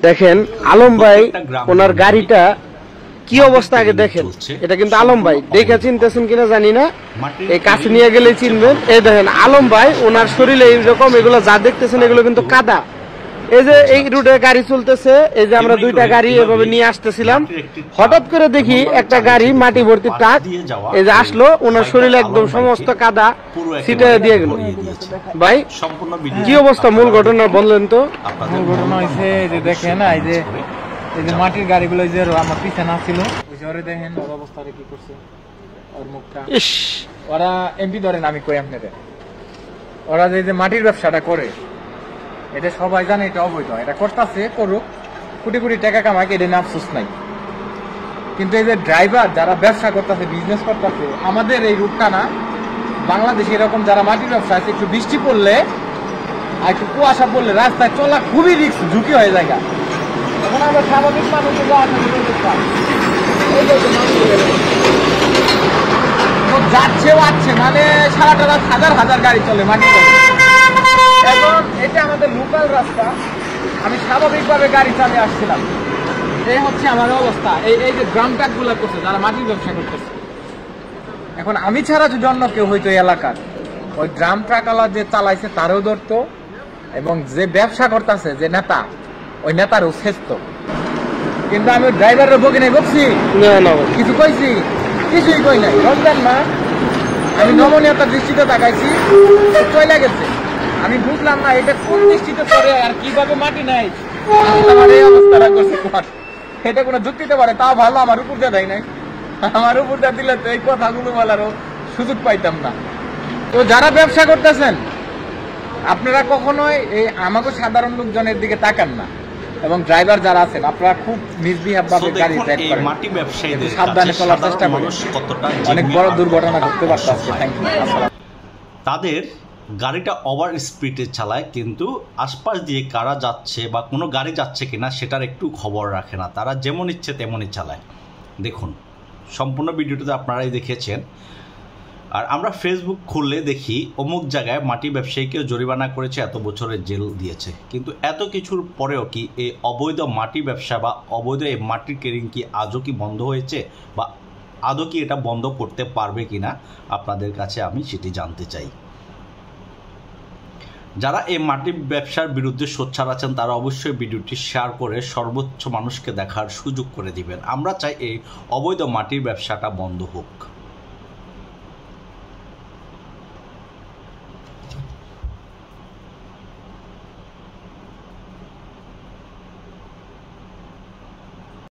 দেখেন আলম ভাই ওনার গাড়িটা কি অবস্থা আগে দেখেন। এটা কিন্তু আলম ভাই, দেখে চিনতেছেন কিনা জানি না, এই কাছে নিয়ে গেলে চিনবেন। এই দেখেন আলম ভাই ওনার শরীরে এইরকম এগুলো যা দেখতেছেন এগুলো কিন্তু কাদা। এই যে এই রুটে গাড়ি চলতেছে, এই যে আমরা দুইটা গাড়ি এভাবে নিয়ে আসতেছিলাম, হঠাৎ করে দেখি একটা গাড়ি মাটি ভর্তি ট্রাক এই যে আসলো, ওনার শরীরে একদম সমস্ত কাদা ছিটে দিয়ে গেল। ভাই কি অবস্থা, মূল ঘটনা বললেন তো? মূল ঘটনা হয়েছে যে দেখেন এই যে মাটির গাড়িগুলো যে আমার পিছনে আসছিল, ওই দেখেন ওর অবস্থা কি করছে, ওর মুখটা। ওরা এমপি ধরেন, আমি কই আপনাদের, ওরা যে মাটির ব্যবসাটা করে এটা সবাই জানে এটা অবৈধ, এটা করতেছে করুক, কোটি কোটি টাকা কামাক, এটা নিয়ে আফসোস নাই। কিন্তু এই যে ড্রাইভার যারা ব্যবসা করতেছে, বিজনেস করতেছে, আমাদের এই রুটটা না, বাংলাদেশে এরকম যারা মাটির ব্যবসা আছে, একটু বৃষ্টি পড়লে আর একটু কুয়াশা পড়লে রাস্তায় চলা খুবই রিস্ক, ঝুঁকি হয়ে যায়। এখন আমরা স্বাভাবিক মানুষ যাচ্ছেও আছে, মানে সারাটা রাত হাজার হাজার গাড়ি চলে মাটির। এখন এটা আমাদের লোকাল রাস্তা, আমি স্বাভাবিকভাবে গাড়ি চালিয়ে আসছিলাম, এই হচ্ছে আমার অবস্থা। এই যে গ্রাম ট্রাক গুলা করছে যারা মাটির ব্যবসা করতেছে, এখন আমি ছাড়া যদি অন্য কেউ হয়তো এলাকার ওই ড্রাম ট্রাকওয়ালা যে চালাইছে তারও ধরতো, এবং যে ব্যবসা করতেছে যে নেতা, ওই নেতারও শেষত। কিন্তু আমি ড্রাইভারের বকি নাই, বকছি কিছু কইছি, কিছুই কই নাই। রমজান মা আমি নমনীয়তার দৃষ্টিতে তাকাইছি, চলে গেছে। আমি বুঝলাম না এটা কোন দৃষ্টিতে করে আর কিভাবে মাটি নাই আমার এই অবস্থাটা করছে। এটা কোনো যুক্তিতে পারে, তাও ভালো আমার উপর দিয়ে দেয় নাই। আমার উপর দিয়ে দিলে তো এই কথাগুলো বলারও সুযোগ পাইতাম না। তো যারা ব্যবসা করতেছেন আপনারা কখনোই এই আমাকে সাধারণ লোকজনের দিকে তাকান না, এবং ড্রাইভার যারা আছেন আপনারা খুব মিসবিহেভ ভাবে গাড়ি ড্রাইভ করেন, মাটি ব্যবসায়ীদের সাবধানে চলার চেষ্টা করুন, অনেক বড় দুর্ঘটনা ঘটতে পারত আজকে। Thank you. তাদের গাড়িটা ওভার স্পিডে চালায়, কিন্তু আশপাশ দিয়ে কারা যাচ্ছে বা কোনো গাড়ি যাচ্ছে কিনা সেটার একটু খবর রাখে না, তারা যেমন ইচ্ছে তেমনই চালায়। দেখুন সম্পূর্ণ ভিডিওটাতে আপনারাই দেখেছেন। আর আমরা ফেসবুক খুললে দেখি অমুক জায়গায় মাটি ব্যবসায়ীকেও জরিমানা করেছে, এত বছরের জেল দিয়েছে। কিন্তু এত কিছুর পরেও কি এই অবৈধ মাটি ব্যবসা বা অবৈধ এই মাটির কেরিং কি আজও কি বন্ধ হয়েছে, বা আদৌ কি এটা বন্ধ করতে পারবে কিনা আপনাদের কাছে আমি সেটি জানতে চাই। যারা এই মাটি ব্যবসার বিরুদ্ধে সোচ্চার আছেন তারা অবশ্যই ভিডিওটি শেয়ার করে সর্বোচ্চ মানুষকে দেখার সুযোগ করে দিবেন। আমরা চাই এই অবৈধ মাটির ব্যবসাটা বন্ধ হোক।